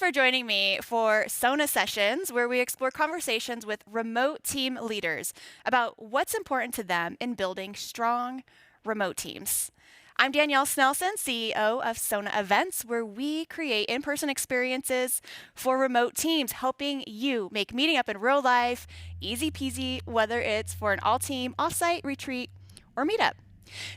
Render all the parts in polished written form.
for joining me for SONA Sessions, where we explore conversations with remote team leaders about what's important to them in building strong remote teams. I'm Danielle Snelson, CEO of SONA Events, where we create in person experiences for remote teams, helping you make meeting up in real life easy peasy, whether it's for an all team offsite retreat or meetup.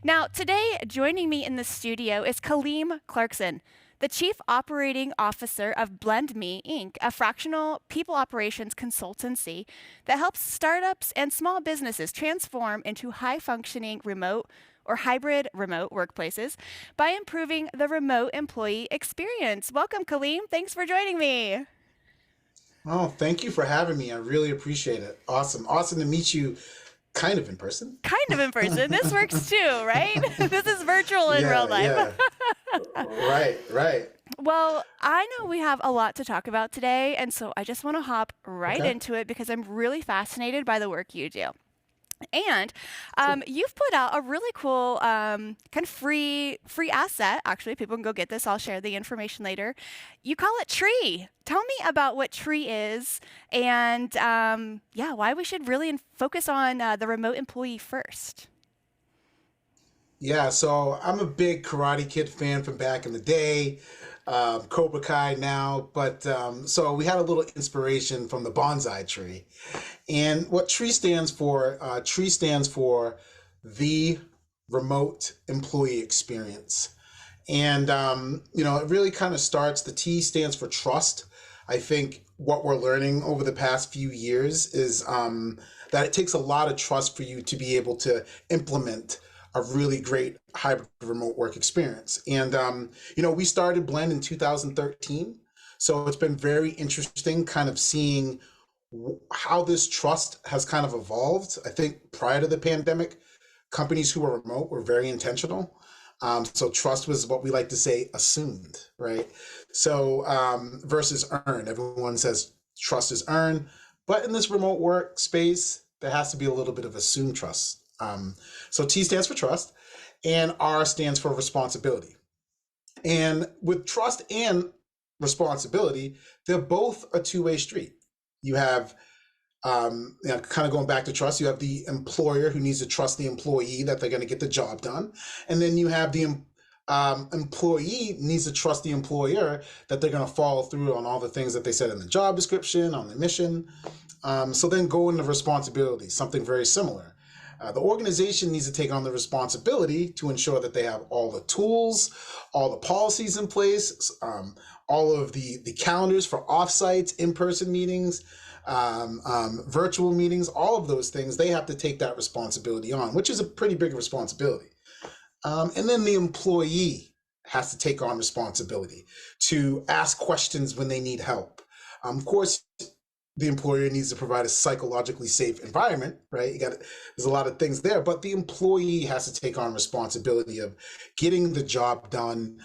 Now, today, joining me in the studio is Kaleem Clarkson, the Chief Operating Officer of BlendMe, Inc., a fractional people operations consultancy that helps startups and small businesses transform into high functioning remote or hybrid remote workplaces by improving the remote employee experience. Welcome, Kaleem. Thanks for joining me. Oh, thank you for having me. I really appreciate it. Awesome. Awesome to meet you kind of in person. Kind of in person. This works too, right? This is virtual in real Yeah, life. yeah. Right, right. Well, I know we have a lot to talk about today, and so I just want to hop right Okay, into it because I'm really fascinated by the work you do. And cool. you've put out a really cool kind of free asset. Actually, people can go get this. I'll share the information later. You call it Tree. Tell me about what Tree is, and yeah, why we should really focus on the remote employee first. Yeah, so I'm a big Karate Kid fan from back in the day, Cobra Kai now, but so we had a little inspiration from the bonsai tree. And what tree stands for the remote employee experience. And, it really kind of starts, the T stands for trust. I think what we're learning over the past few years is that it takes a lot of trust for you to be able to implement a really great hybrid remote work experience. And, we started Blend in 2013. So it's been very interesting kind of seeing how this trust has kind of evolved. I think prior to the pandemic, companies who were remote were very intentional. So trust was what we like to say assumed, right? So versus earned. Everyone says trust is earned, but in this remote work space, there has to be a little bit of assumed trust. So T stands for trust, and R stands for responsibility. And with trust and responsibility, they're both a two-way street. You have kind of going back to trust, you have the employer who needs to trust the employee that they're going to get the job done. And then you have the employee needs to trust the employer that they're going to follow through on all the things that they said in the job description, on the mission. So then go into responsibility, something very similar. The organization needs to take on the responsibility to ensure that they have all the tools, all the policies in place, all of the calendars for offsites, in-person meetings, virtual meetings, all of those things. They have to take that responsibility on, which is a pretty big responsibility. And then the employee has to take on responsibility to ask questions when they need help. Of course, the employer needs to provide a psychologically safe environment, right? There's a lot of things there, but the employee has to take on responsibility of getting the job done,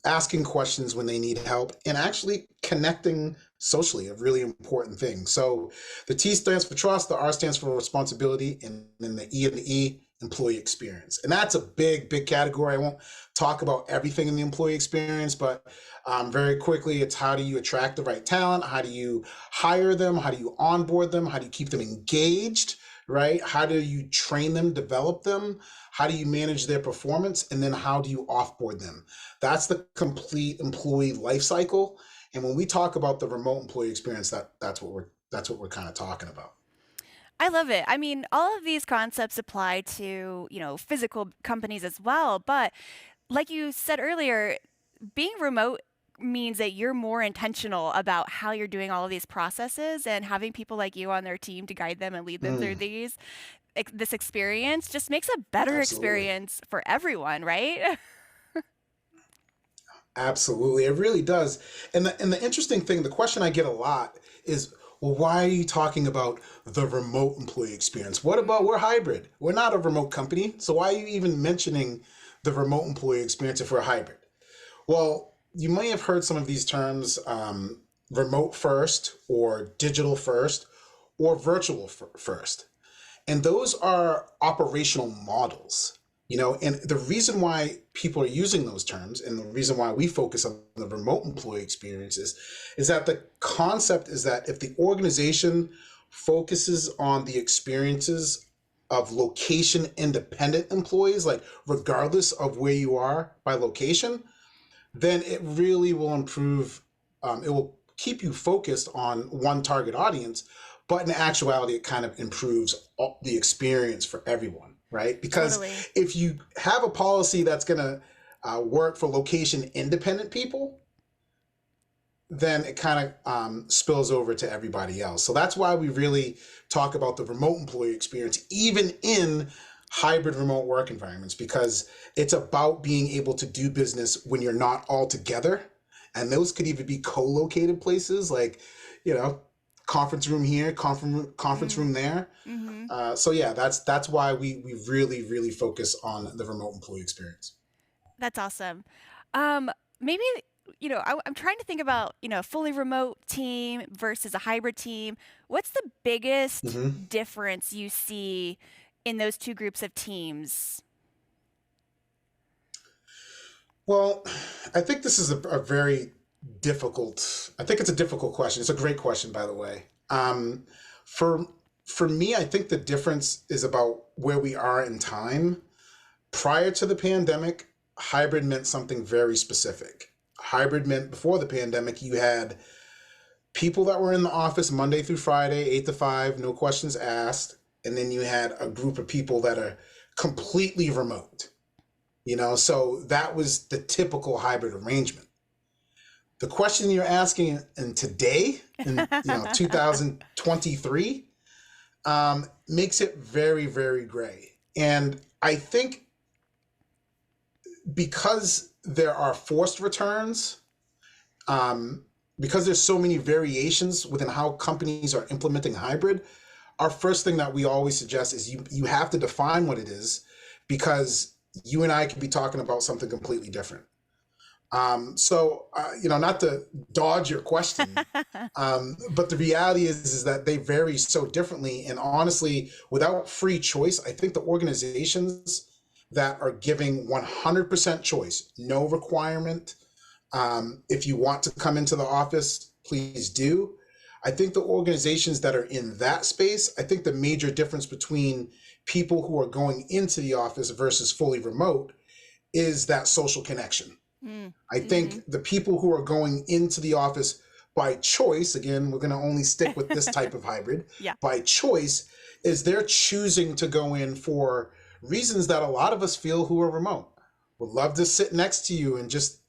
asking questions when they need help, and actually connecting socially, a really important thing. So the T stands for trust, the R stands for responsibility, and then the E and the E, employee experience. And that's a big, big category. I won't talk about everything in the employee experience, but very quickly, it's how do you attract the right talent? How do you hire them? How do you onboard them? How do you keep them engaged, right? How do you train them, develop them? How do you manage their performance? And then how do you offboard them? That's the complete employee life cycle. And when we talk about the remote employee experience, that's what we're kind of talking about. I love it. I mean, all of these concepts apply to, physical companies as well, but like you said earlier, being remote means that you're more intentional about how you're doing all of these processes, and having people like you on their team to guide them and lead them through Mm, this experience just makes a better absolutely. experience for everyone, right? Absolutely. It really does. And the interesting thing, the question I get a lot is, well, why are you talking about the remote employee experience? What about we're hybrid? We're not a remote company. So why are you even mentioning the remote employee experience if we're hybrid? Well, you may have heard some of these terms, remote first or digital first or virtual first. And those are operational models. And the reason why people are using those terms and the reason why we focus on the remote employee experiences is that the concept is that if the organization focuses on the experiences of location independent employees, like regardless of where you are by location, then it really will improve. It will keep you focused on one target audience, but in actuality, it kind of improves the experience for everyone, right? Because Totally. if you have a policy that's going to work for location independent people, then it kind of spills over to everybody else. So that's why we really talk about the remote employee experience, even in hybrid remote work environments, because it's about being able to do business when you're not all together. And those could even be co-located places like, you know, conference room here, conference room there. Mm-hmm. So yeah, that's why we really, really focus on the remote employee experience. That's awesome. Maybe, I'm trying to think about, a fully remote team versus a hybrid team. What's the biggest hmm difference you see in those two groups of teams? Well, I think this is a very I think it's a difficult question. It's a great question, by the way. For for me, I think the difference is about where we are in time. Prior to the pandemic, hybrid meant something very specific. Hybrid meant before the pandemic, you had people that were in the office Monday through Friday, 8 to 5, no questions asked. And then you had a group of people that are completely remote. So that was the typical hybrid arrangement. The question you're asking in today, in 2023, makes it very, very gray. And I think because there are forced returns, um, because there's so many variations within how companies are implementing hybrid, our first thing that we always suggest is you have to define what it is, because you and I could be talking about something completely different. Not to dodge your question, but the reality is that they vary so differently. And honestly, without free choice, I think the organizations that are giving 100% choice, no requirement, if you want to come into the office, please do. I think the organizations that are in that space, I think the major difference between people who are going into the office versus fully remote is that social connection. Mm. I Mm-hmm. think the people who are going into the office by choice, again, we're going to only stick with this type of hybrid, Yeah. by choice, is they're choosing to go in for reasons that a lot of us feel who are remote. Would love to sit next to you and just,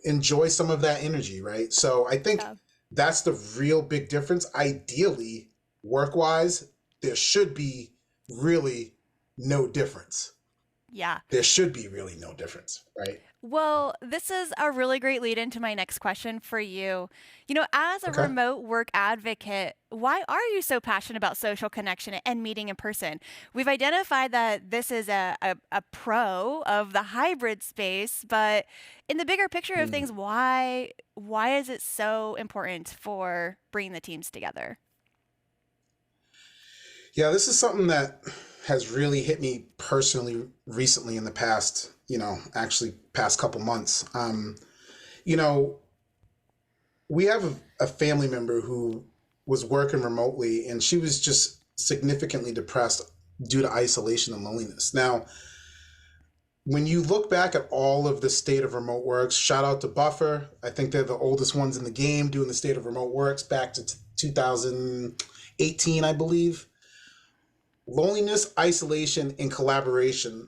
enjoy some of that energy, right? So I think Yeah. that's the real big difference. Ideally, work-wise, there should be really no difference. Yeah. There should be really no difference, right? Well, this is a really great lead into my next question for you. As a Okay. remote work advocate, why are you so passionate about social connection and meeting in person? We've identified that this is a pro of the hybrid space, but in the bigger picture of Hmm. things, why is it so important for bringing the teams together? Yeah, this is something that has really hit me personally recently in the past, actually past couple months. You know, we have a family member who was working remotely and she was just significantly depressed due to isolation and loneliness. Now, when you look back at all of the state of remote works, shout out to Buffer. I think they're the oldest ones in the game doing the state of remote works back to 2018, I believe. Loneliness, isolation, and collaboration,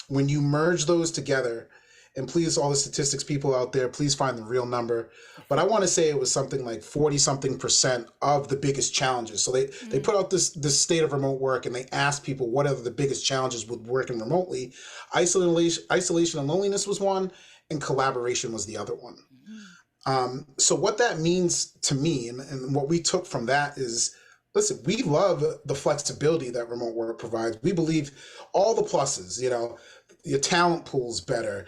when you merge those together, and please, all the statistics people out there, please find the real number. But I want to say it was something like 40 something percent of the biggest challenges. So they Mm. put out this state of remote work and they asked people what are the biggest challenges with working remotely. Isolation and loneliness was one, and collaboration was the other one. Mhm. So what that means to me and what we took from that is, listen, we love the flexibility that remote work provides. We believe all the pluses, your talent pool's better,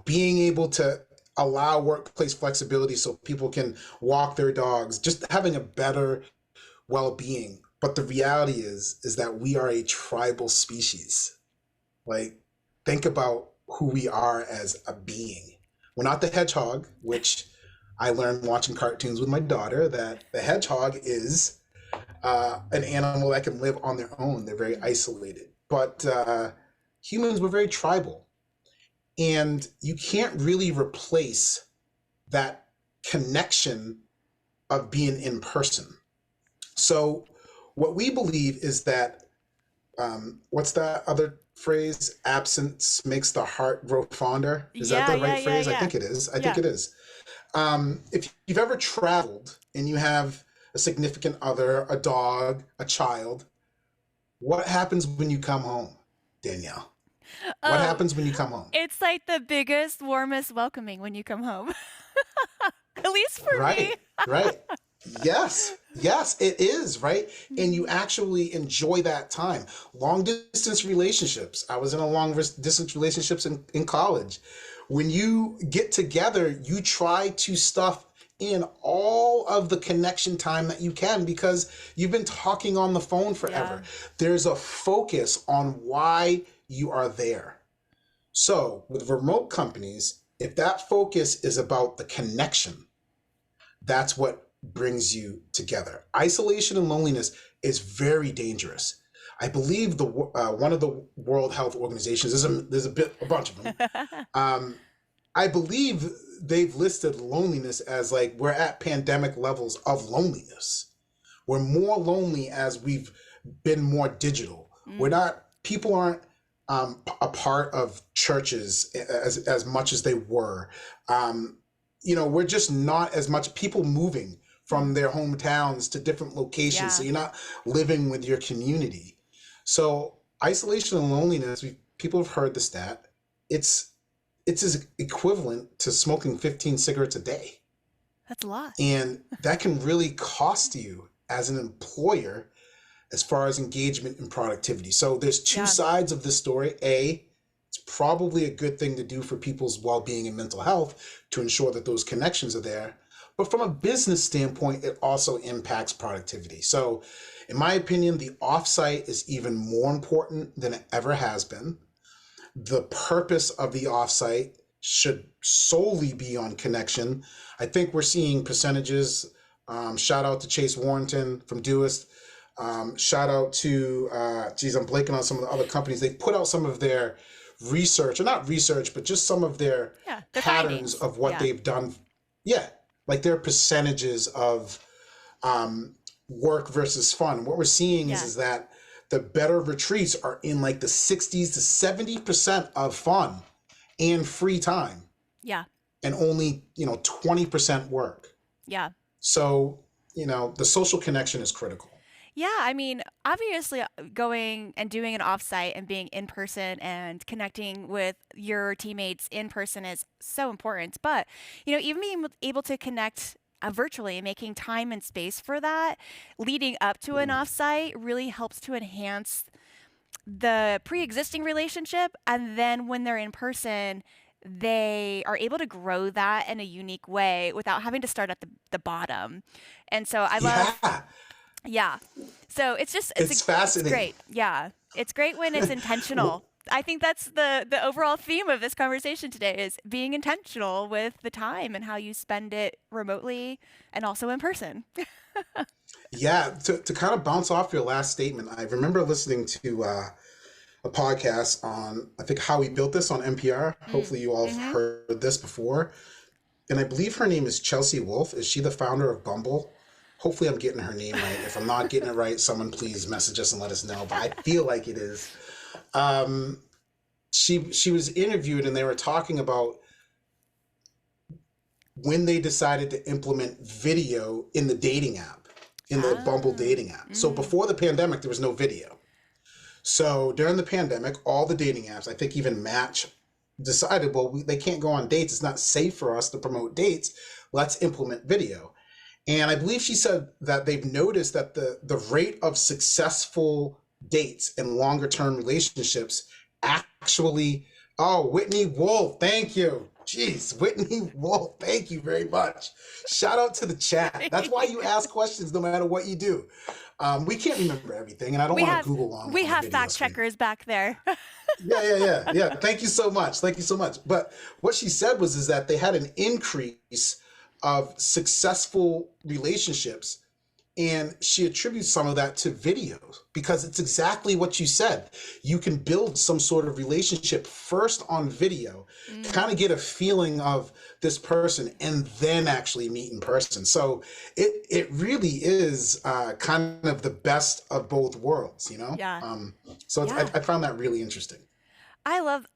being able to allow workplace flexibility so people can walk their dogs, just having a better well-being. But the reality is that we are a tribal species. Like think about who we are as a being. We're not the hedgehog, which I learned watching cartoons with my daughter, that the hedgehog is an animal that can live on their own. They're very isolated. But humans were very tribal. And you can't really replace that connection of being in person. So what we believe is that, what's that other phrase? Absence makes the heart grow fonder. Is that Yeah, the yeah, right yeah, phrase? I yeah. think it is. I think Yeah. it is. If you've ever traveled and you have a significant other, a dog, a child, what happens when you come home, Danielle? What Oh, happens when you come home? it's like the biggest, warmest welcoming when you come home. At least for me. Right, right. Yes, it is, right? And you Mhm. actually enjoy that time. Long distance relationships. I was in a distance relationships in college. When you get together, you try to stuff in all of the connection time that you can because you've been talking on the phone Yeah. forever. There's a focus on why you are there. So, with remote companies, if that focus is about the connection, that's what brings you together. Isolation and loneliness is very dangerous. I believe the one of the World Health Organizations, a bunch of them. Um, I believe they've listed loneliness as like we're at pandemic levels of loneliness. We're more lonely as we've been more digital. We're Mm, not, people aren't a part of churches as much as they were. Um, we're just not as much people moving mm. from their hometowns to different locations. So Yeah. you're not living with your community. So isolation and loneliness, people have heard the stat. It's it's as equivalent to smoking 15 cigarettes a day. That's a lot. And that can really cost you as an employer as far as engagement and productivity. So there's two Yeah. sides of this story. A, it's probably a good thing to do for people's well-being and mental health to ensure that those connections are there. But from a business standpoint, it also impacts productivity. So in my opinion, the offsite is even more important than it ever has been. The purpose of the offsite should solely be on connection. I think we're seeing percentages. Shout out to Chase Warrington from Doist. Shout out to, I'm blanking on some of the other companies. They put out some of their research, or not research, but just some of their Yeah. The patterns findings. of what Yeah. they've done. Yeah, like their percentages of work versus fun. What we're seeing is, Yeah. is that the better retreats are in like the 60s to 70% of fun and free time, Yeah. and only 20% work. Yeah. So the social connection is critical. Yeah, I mean, obviously, going and doing an offsite and being in person and connecting with your teammates in person is so important. But, even being able to connect virtually and making time and space for that leading up to an offsite really helps to enhance the pre-existing relationship. And then when they're in person, they are able to grow that in a unique way without having to start at the bottom. And so I love, Yeah, yeah. So it's just it's it's fascinating. great. Yeah. It's great when it's intentional. I think that's the overall theme of this conversation today is being intentional with the time and how you spend it remotely and also in person. Yeah, to kind of bounce off your last statement, I remember listening to a podcast on, I think, How We Built This on NPR. Mm. Hopefully you all have Mhm. heard this before. And I believe her name is Chelsea Wolfe. Is she the founder of Bumble? Hopefully I'm getting her name right. If I'm not getting it right, someone please message us and let us know. But I feel like it is. Um, she was interviewed and they were talking about when they decided to implement video in the dating app, in the Bumble Ah. dating app. So Mm. before the pandemic, there was no video. So during the pandemic, all the dating apps, I think even Match, decided, well, they can't go on dates. It's not safe for us to promote dates. Let's implement video. And I believe she said that they've noticed that the rate of successful dates and longer term relationships actually, oh, Whitney Wolf, thank you. Jeez, Whitney Wolf, thank you very much. Shout out to the chat. That's why you ask questions no matter what you do. We can't remember everything, and I don't We want to have Google we on the have video fact screen. checkers back there. Yeah. Thank you so much. Thank you so much. But what she said was is that they had an increase of successful relationships, and she attributes some of that to videos because it's exactly what you said. You can build some sort of relationship first on video, kind Mm, of get a feeling of this person, and then actually meet in person. So it really is kind of the best of both worlds, you know? yeah. So Yeah. I found that really interesting. I love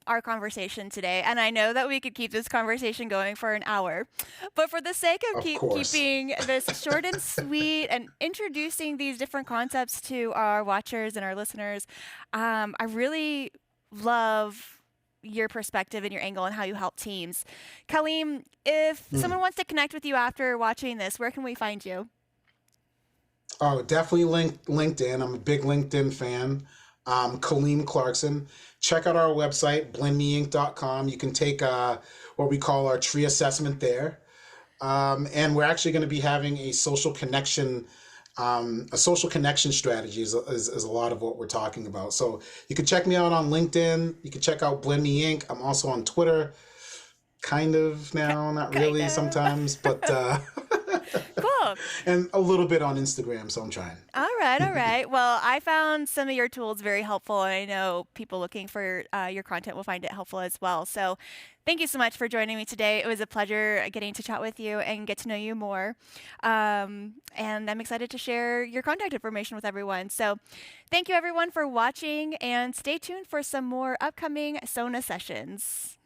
our conversation today, and I know that we could keep this conversation going for an hour. But for the sake of Of course. keeping this short and sweet and introducing these different concepts to our watchers and our listeners, I really love your perspective and your angle and how you help teams. Kaleem, if someone Mhm. wants to connect with you after watching this, where can we find you? Oh, definitely LinkedIn. I'm a big LinkedIn fan. Kaleem Clarkson. Check out our website, blendmeinc.com. You can take what we call our tree assessment there. And we're actually going to be having a social connection strategy is a lot of what we're talking about. So you can check me out on LinkedIn. You can check out BlendMe Inc. I'm also on Twitter, kind of Ki now, not kind really of. sometimes, but Cool. and a little bit on Instagram. So I'm trying. All right, all right. Well, I found some of your tools very helpful, and I know people looking for your content will find it helpful as well. So, thank you so much for joining me today. It was a pleasure getting to chat with you and get to know you more. And I'm excited to share your contact information with everyone. So, thank you everyone for watching, and stay tuned for some more upcoming SONA sessions.